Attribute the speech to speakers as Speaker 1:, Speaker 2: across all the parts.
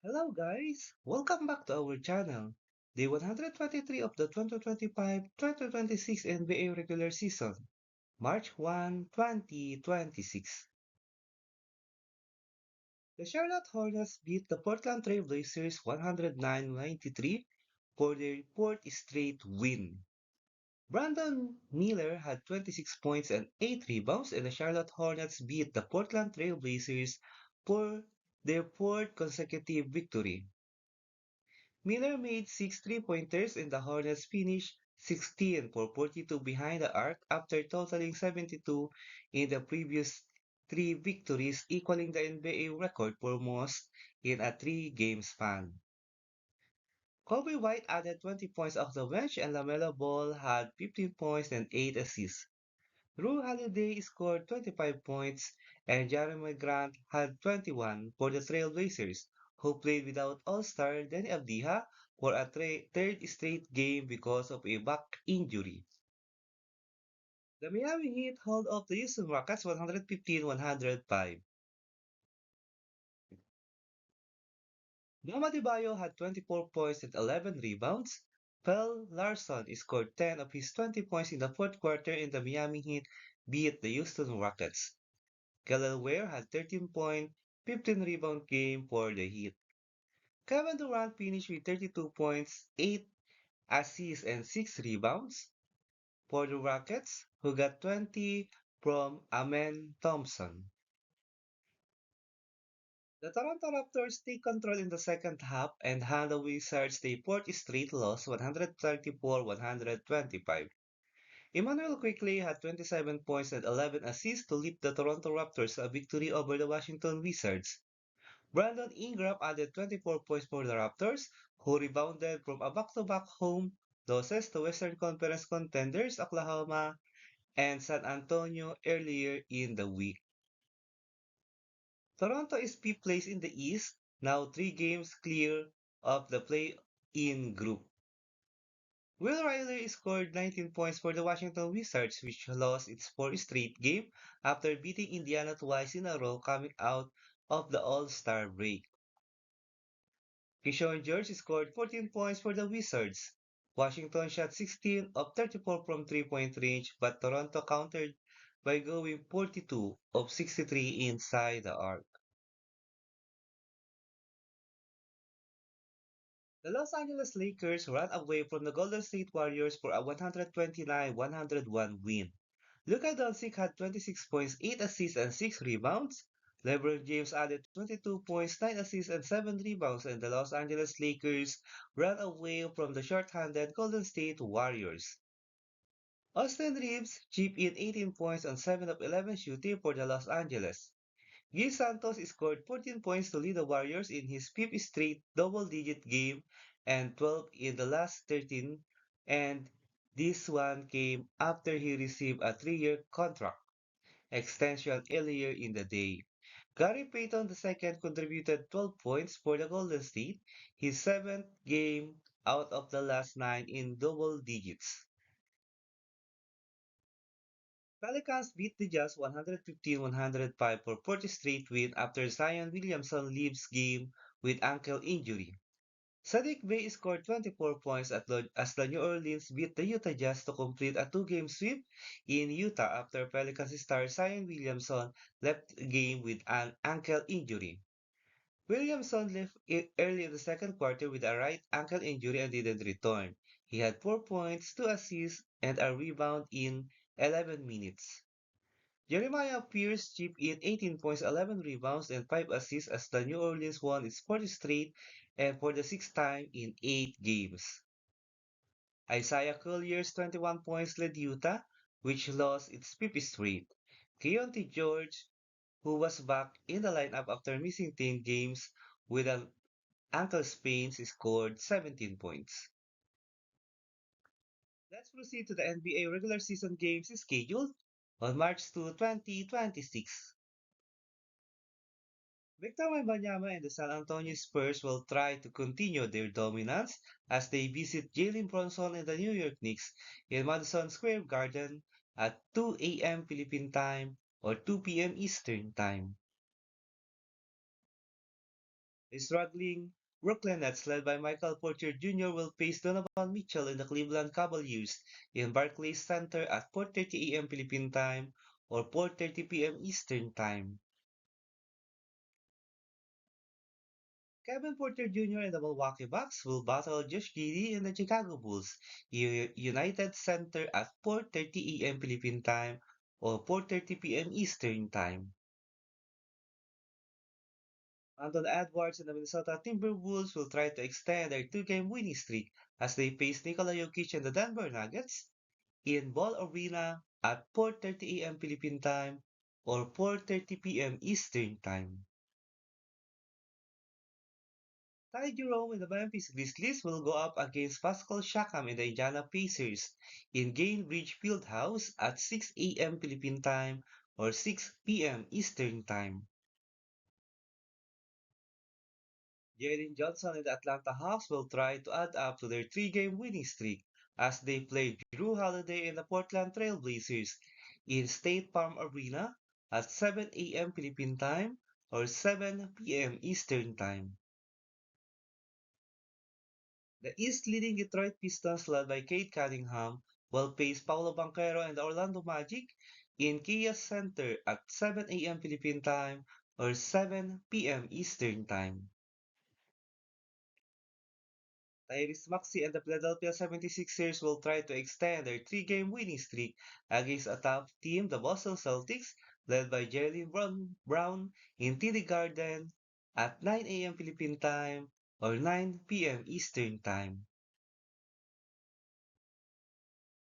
Speaker 1: Hello guys, welcome back to our channel. Day 123 of the 2025-2026 NBA regular season, March 1, 2026. The Charlotte Hornets beat the Portland Trail Blazers 109-93 for their fourth straight win. Brandon Miller had 26 points and 8 rebounds, and the Charlotte Hornets beat the Portland Trail Blazers for their fourth consecutive victory. Miller made 6 3-pointers and the Hornets finished 16 for 42 behind the arc after totaling 72 in the previous three victories, equaling the NBA record for most in a three-game span. Kobe White added 20 points off the bench and LaMelo Ball had 15 points and 8 assists. Drew Holiday scored 25 points and Jeremy Grant had 21 for the Trailblazers, who played without All-Star Denny Avdija for a third straight game because of a back injury. The Miami Heat held off the Houston Rockets 115-105. Bam Adebayo had 24 points and 11 rebounds. Phil Larson scored 10 of his 20 points in the fourth quarter and the Miami Heat beat the Houston Rockets. Kelly Ware had 13 point, 15 rebound game for the Heat. Kevin Durant finished with 32 points, 8 assists, and 6 rebounds for the Rockets, who got 20 from Amen Thompson. The Toronto Raptors take control in the second half and hand the Wizards their fourth straight loss 134-125. Emmanuel quickly had 27 points and 11 assists to lead the Toronto Raptors to a victory over the Washington Wizards. Brandon Ingram added 24 points for the Raptors, who rebounded from a back-to-back home losses to Western Conference contenders Oklahoma and San Antonio earlier in the week. Toronto is fifth place in the East, now 3 games clear of the play-in group. Will Riley scored 19 points for the Washington Wizards, which lost its fourth straight game after beating Indiana twice in a row coming out of the All-Star break. Keyshawn George scored 14 points for the Wizards. Washington shot 16 of 34 from three-point range, but Toronto countered by going 42 of 63 inside the arc. The Los Angeles Lakers ran away from the Golden State Warriors for a 129-101 win. Luka Doncic had 26 points, 8 assists, and 6 rebounds. LeBron James added 22 points, 9 assists, and 7 rebounds, and the Los Angeles Lakers ran away from the short-handed Golden State Warriors. Austin Reeves chipped in 18 points on 7 of 11 shooting for the Los Angeles. Gil Santos scored 14 points to lead the Warriors in his fifth straight double-digit game and 12 in the last 13, and this one came after he received a 3-year contract extension earlier in the day. Gary Payton II contributed 12 points for the Golden State, his seventh game out of the last 9 in double digits. Pelicans beat the Jazz 115-105 for fourth straight win after Zion Williamson leaves game with ankle injury. Sadiq Bey scored 24 points as the New Orleans beat the Utah Jazz to complete a two-game sweep in Utah after Pelicans star Zion Williamson left the game with an ankle injury. Williamson left early in the second quarter with a right ankle injury and didn't return. He had 4 points, 2 assists, and a rebound in 11 minutes. Jeremiah Pierce chipped in 18 points, 11 rebounds, and 5 assists as the New Orleans won its fourth straight and for the sixth time in 8 games. Isaiah Collier's 21 points led Utah, which lost its fifth straight. Keontae George, who was back in the lineup after missing 10 games with an ankle sprain, scored 17 points. Let's proceed to the NBA regular season games scheduled on March 2, 2026. Victor Wembanyama and the San Antonio Spurs will try to continue their dominance as they visit Jalen Brunson and the New York Knicks in Madison Square Garden at 2 a.m. Philippine time or 2 p.m. Eastern time. The struggling Brooklyn Nets, led by Michael Porter Jr., will face Donovan Mitchell in the Cleveland Cavaliers in Barclays Center at 4:30 a.m. Philippine Time or 4:30 p.m. Eastern Time. Kevin Porter Jr. and the Milwaukee Bucks will battle Josh Giddey and the Chicago Bulls United Center at 4:30 a.m. Philippine Time or 4:30 p.m. Eastern Time. Anthony Edwards and the Minnesota Timberwolves will try to extend their two-game winning streak as they face Nikola Jokic and the Denver Nuggets in Ball Arena at 4:30 a.m. Philippine Time or 4:30 p.m. Eastern Time. Ty Jerome and the Memphis Grizzlies will go up against Pascal Siakam and the Indiana Pacers in Gainbridge Fieldhouse at 6 a.m. Philippine Time or 6 p.m. Eastern Time. Jalen Johnson and the Atlanta Hawks will try to add up to their three-game winning streak as they play Drew Holiday and the Portland Trail Blazers in State Farm Arena at 7 a.m. Philippine Time or 7 p.m. Eastern Time. The East leading Detroit Pistons led by Cade Cunningham will face Paolo Banchero and the Orlando Magic in Kia Center at 7 a.m. Philippine Time or 7 p.m. Eastern Time. Tyrese Maxey and the Philadelphia 76ers will try to extend their three-game winning streak against a tough team, the Boston Celtics, led by Brown in TD Garden at 9 a.m. Philippine Time or 9 p.m. Eastern Time.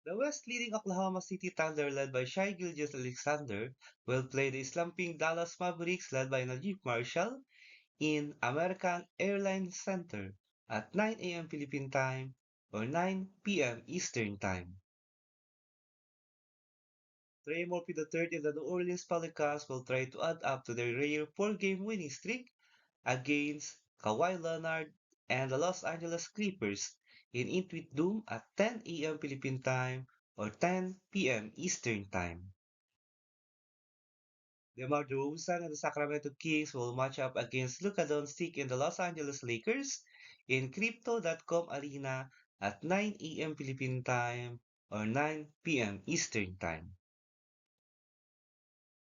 Speaker 1: The West leading Oklahoma City Thunder, led by Shai Gilgeous-Alexander, will play the slumping Dallas Mavericks, led by Najib Marshall, in American Airlines Center at 9 a.m. Philippine Time or 9 p.m. Eastern Time. Trey Murphy III and the New Orleans Pelicans will try to add up to their rare four-game winning streak against Kawhi Leonard and the Los Angeles Clippers in Intuit Doom at 10 a.m. Philippine Time or 10 p.m. Eastern Time. DeMar DeRozan and the Sacramento Kings will match up against Luka Doncic and the Los Angeles Lakers in Crypto.com Arena at 9 a.m. Philippine Time or 9 p.m. Eastern Time.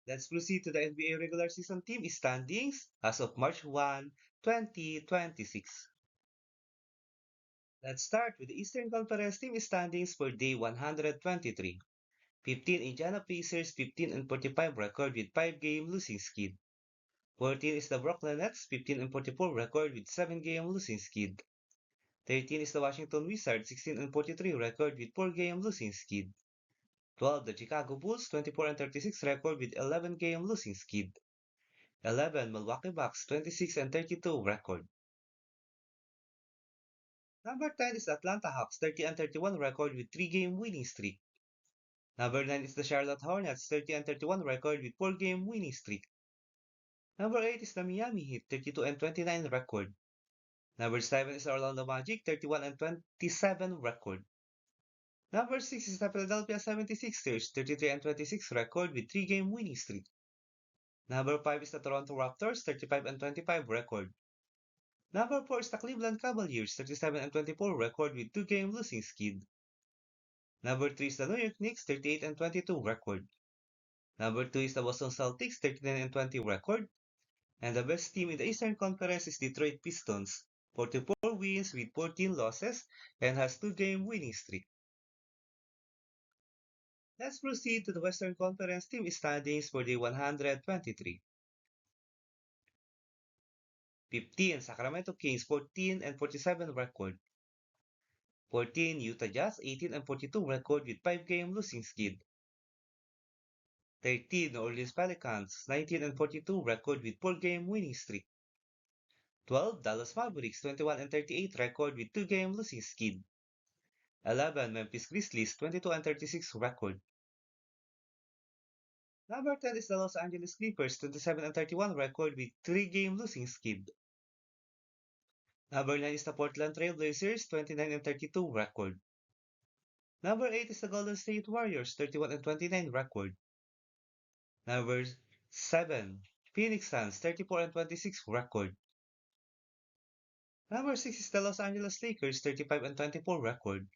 Speaker 1: Let's proceed to the NBA regular season team standings as of March 1, 2026. Let's start with the Eastern Conference team standings for day 123. 15 Indiana Pacers, 15 and 45 record with 5-game losing skid. 14 is the Brooklyn Nets, 15 and 44 record with 7-game losing skid. 13 is the Washington Wizards, 16 and 43 record with 4-game losing skid. 12 the Chicago Bulls, 24 and 36 record with 11-game losing skid. 11 Milwaukee Bucks, 26 and 32 record. Number 10 is the Atlanta Hawks, 30 and 31 record with 3-game winning streak. Number 9 is the Charlotte Hornets, 30 and 31 record with 4-game winning streak. Number 8 is the Miami Heat, 32 and 29 record. Number 7 is Orlando Magic, 31 and 27 record. Number 6 is the Philadelphia 76ers, 33 and 26 record with 3-game winning streak. Number 5 is the Toronto Raptors, 35 and 25 record. Number 4 is the Cleveland Cavaliers, 37 and 24 record with 2-game losing skid. Number 3 is the New York Knicks, 38 and 22 record. Number 2 is the Boston Celtics, 39 and 20 record. And the best team in the Eastern Conference is Detroit Pistons, 44 wins with 14 losses and has 2-game winning streak. Let's proceed to the Western Conference team standings for day 123. 15 Sacramento Kings, 14 and 47 record. 14 Utah Jazz, 18 and 42 record with 5-game losing skid. 13 New Orleans Pelicans, 19 and 42 record with 4-game winning streak. 12 Dallas Mavericks, 21 and 38 record with 2-game losing skid. 11 Memphis Grizzlies, 22 and 36 record. Number 10 is the Los Angeles Clippers, 27 and 31 record with 3-game losing skid. Number 9 is the Portland Trail Blazers, 29 and 32 record. Number 8 is the Golden State Warriors, 31 and 29 record. Number 7, Phoenix Suns, 34 and 26 record. Number 6 is the Los Angeles Lakers 35 and 24 record.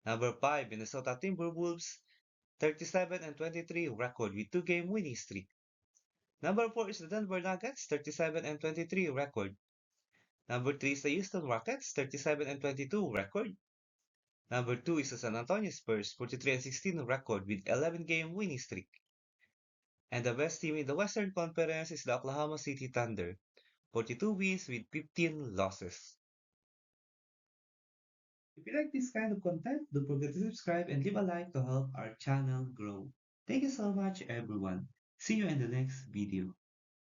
Speaker 1: Number 5, Minnesota Timberwolves 37 and 23 record with 2-game winning streak. Number 4 is the Denver Nuggets 37 and 23 record. Number 3 is the Houston Rockets 37 and 22 record. Number 2 is the San Antonio Spurs 43 and 16 record with 11-game winning streak. And the best team in the Western Conference is the Oklahoma City Thunder 42 wins with 15 losses. If you like this kind of content, don't forget to subscribe and leave a like to help our channel grow. Thank you so much, everyone. See you in the next video.